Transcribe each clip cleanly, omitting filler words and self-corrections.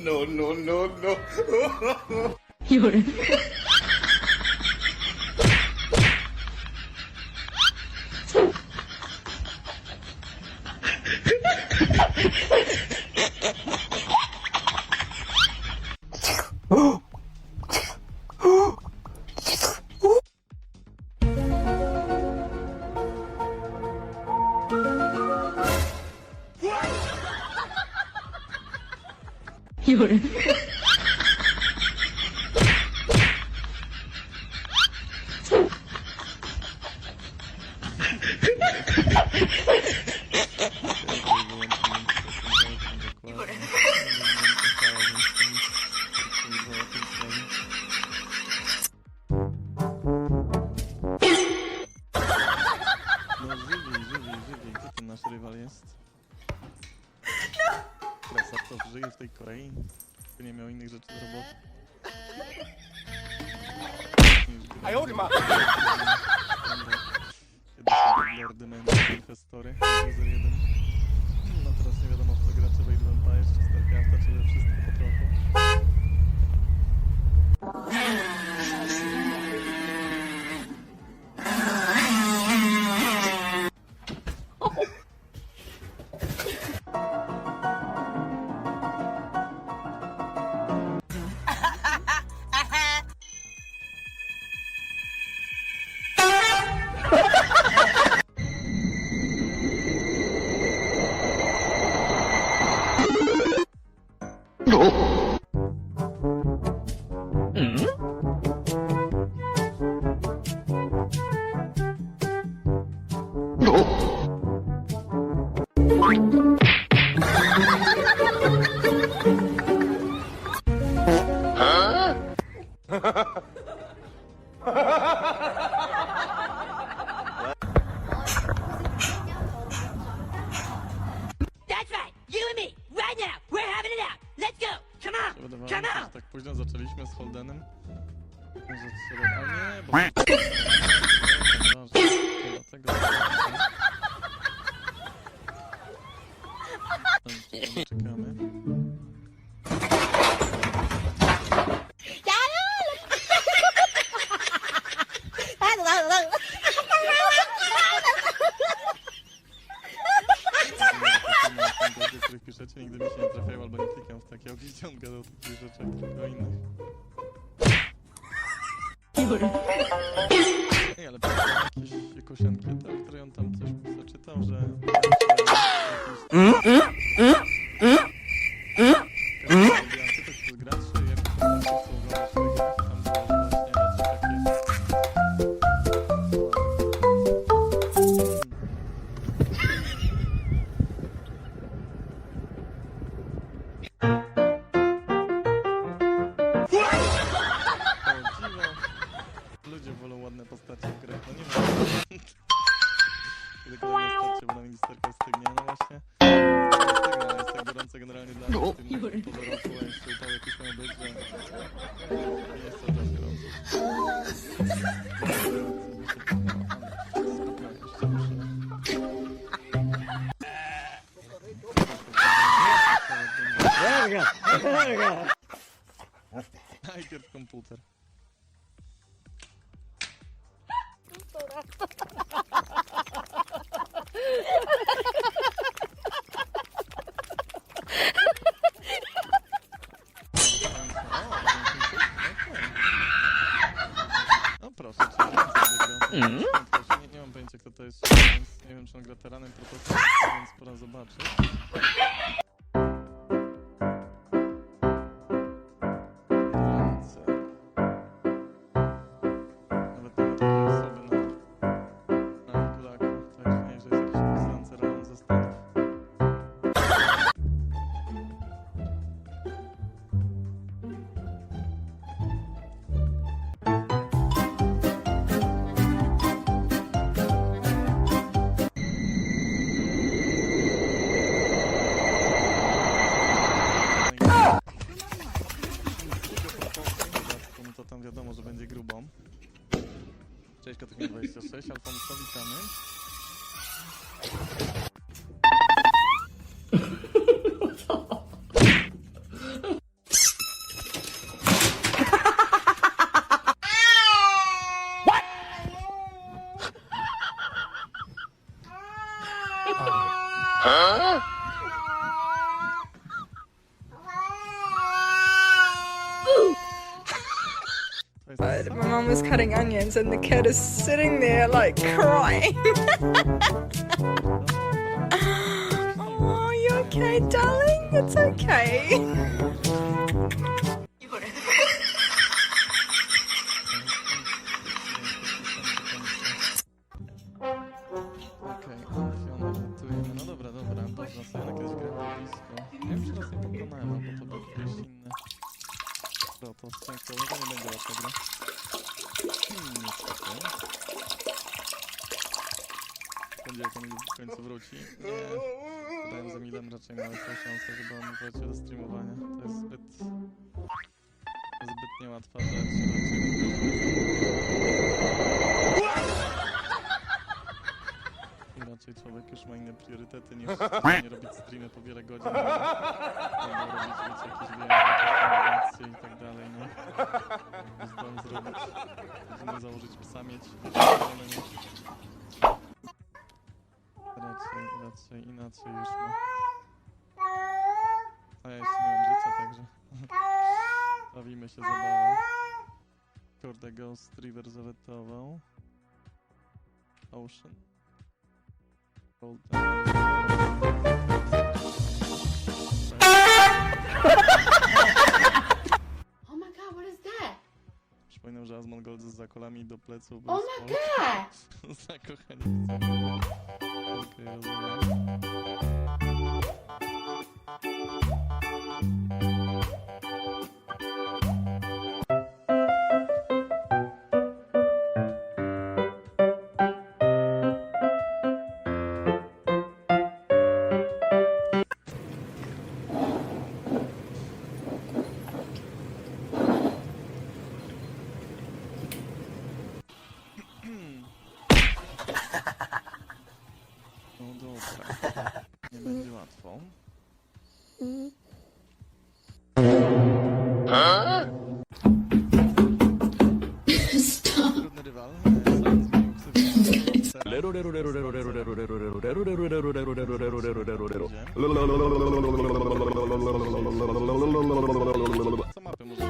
No, no, no, no. 有人， 有人， No żywi, gdzie ten nasz rywal jest? Krasawców żyje w tej Korei? By nie miał innych rzeczy do roboty. Kiedyś Lordy Manifestory 0-1. No teraz nie wiadomo w co gra, czy Wade Vampire, czy StarCrafta, czy we wszystko po trochu. That's right. You and me. Right now. We're having it out. Let's go. Come on. Wydawało mi Come się, on. że tak późno zaczęliśmy z Holdenem. Może trzeba... A nie, bo... Dlatego... Czekamy. Których piszecie, nigdy mi się nie trafiają albo nie klikam w takie opcje, gdzie on gadał o takich rzeczach, tylko o innych. 有人， Ej, ale jakąś ankietę, w której on tam coś zaczytał, że... Ankietę wśród graczy, jak to chcą oglądać swoje gry, tam było właśnie raczej takie... O dziwo, ludzie wolą ładne postacie w grach, no nie wiem. Kiedy kolejne starcie, bo na ministerka stygnie, no właśnie. Stygnie, ale jest tak gorąco generalnie dla mnie w tym pozoroku, a jeszcze upały jakieś mają być, że nie jest cały czas gorąco. Najpierw komputer. No proszę, czy nie mam pojęcia kto to jest, więc nie wiem czy on gra teranem protosem, więc pora zobaczyć. Nawet nie ma takiej osoby na kulaku, także nie, że jest jakiś wysłancy realny ze Stanów. To jest My mum was cutting onions and the kid is sitting there like crying. Oh, you okay, darling? It's okay. Okej, Fiona ratujemy. No dobra, można sobie na kiedyś grać blisko. Ja już raz nie pokonałem, bo to był ktoś inny. To szczęście, ale to nie będzie łatwa gra. Niestety. Będzie jak on w końcu wróci. Nie. Wydaje mi się, że Milem raczej ma lepszą szansę, żeby on wrócił do streamowania. To jest zbyt niełatwa rzecz. Raczej człowiek już ma inne priorytety niż nie robić streamy po wiele godzin. Albo robić jakieś kombinacje i tak dalej, nie? Zdążyć zrobić, godziny założyć psa, mieć raczej inaczej już ma. A ja jeszcze nie mam życia, także bawimy się zabawą. Kurde, Ghost River zawetował. Ocean. Oh my god, what is that? Przypominam, że Asmongold z zakolami do pleców. Oh my god! Zakochani w tym. Okej, rozumiem. No dobra. Nie będzie łatwo. Trudny rywal. Sam zmienił ksywę. Co mapy może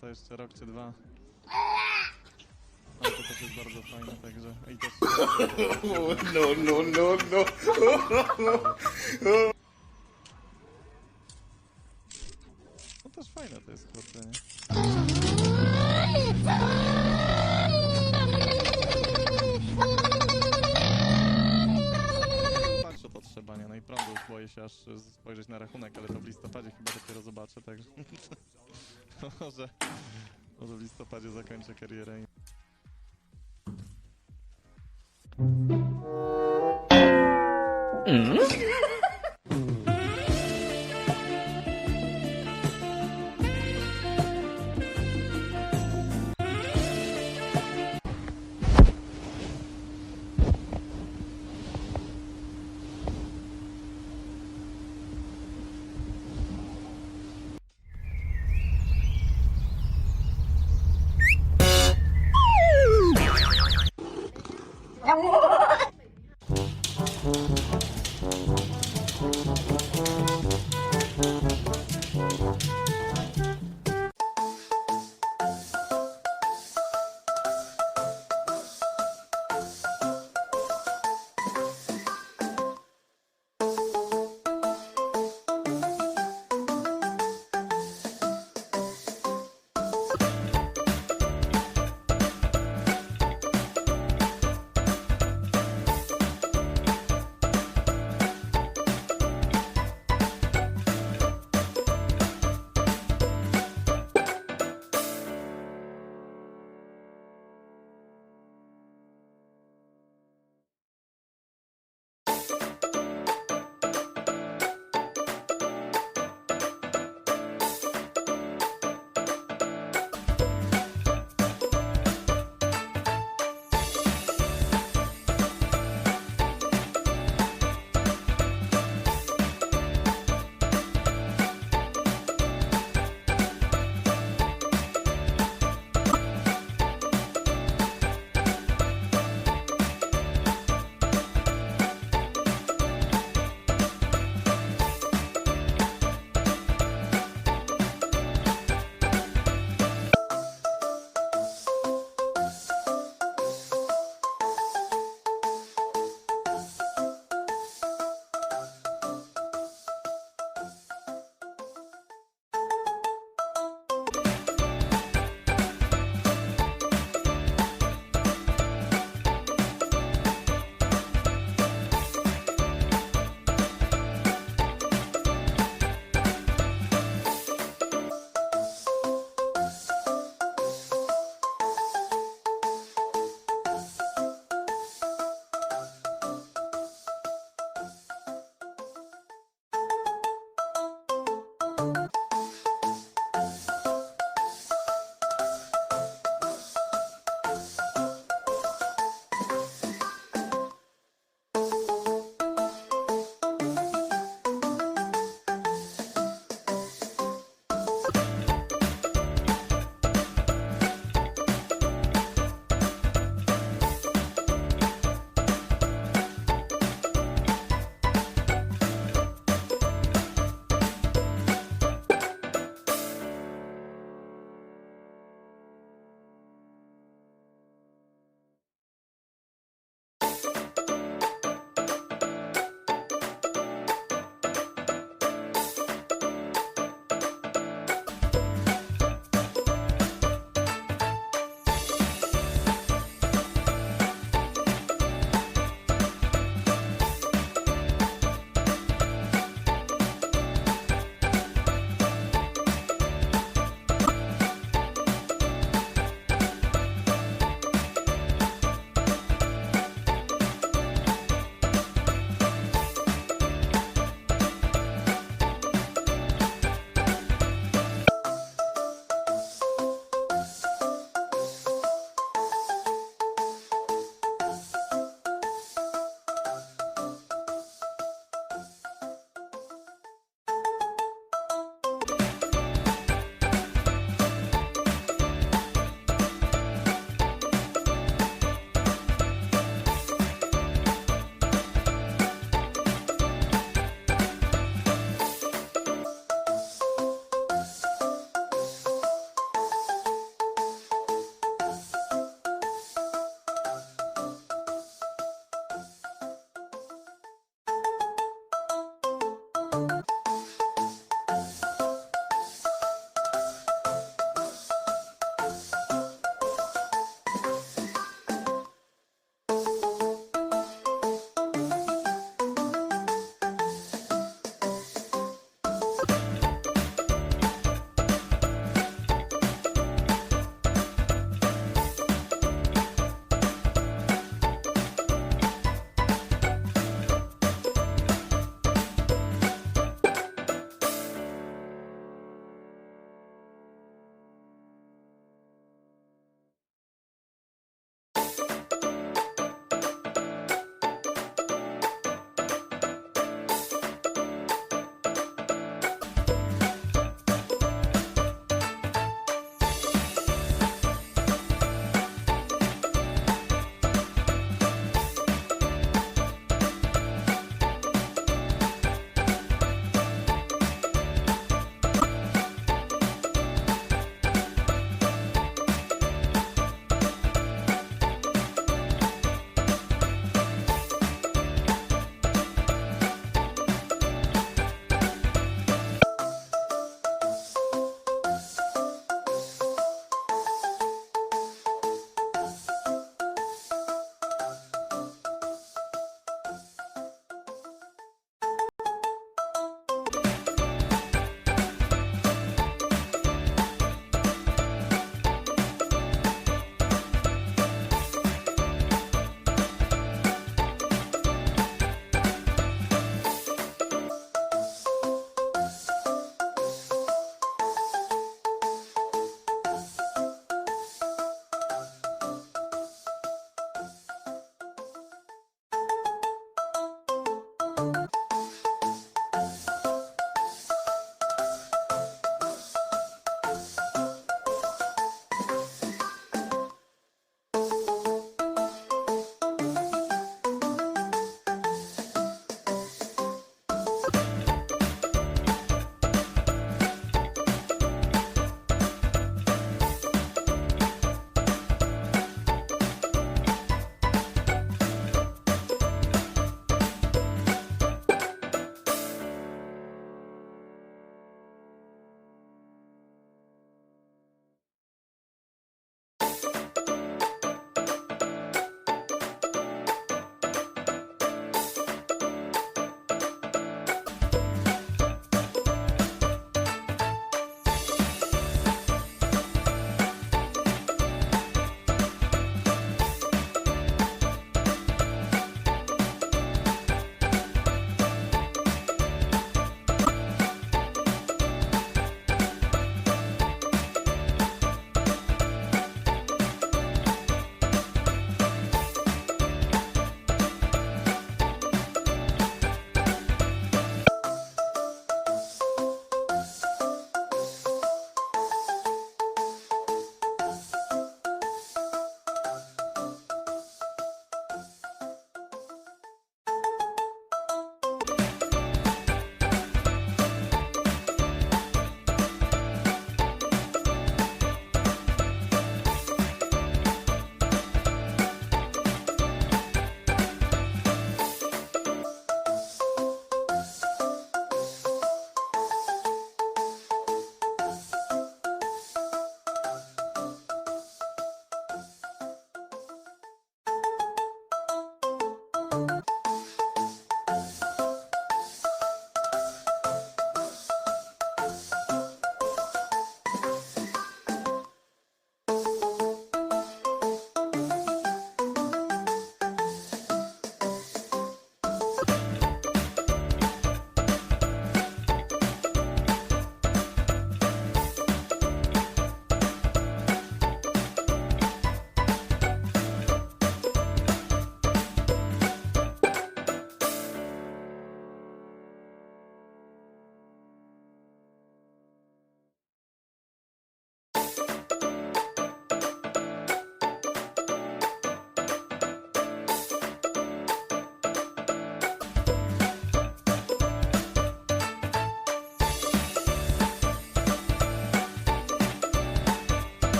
to jeszcze rok czy dwa. Ale to też jest bardzo fajne, także i też... No. No też fajne to jest chodzenie. Patrzę to trzeba, nie? No i prądu już boję się aż spojrzeć na rachunek, ale to w listopadzie chyba dopiero zobaczę, także... Może w listopadzie zakończę karierę i...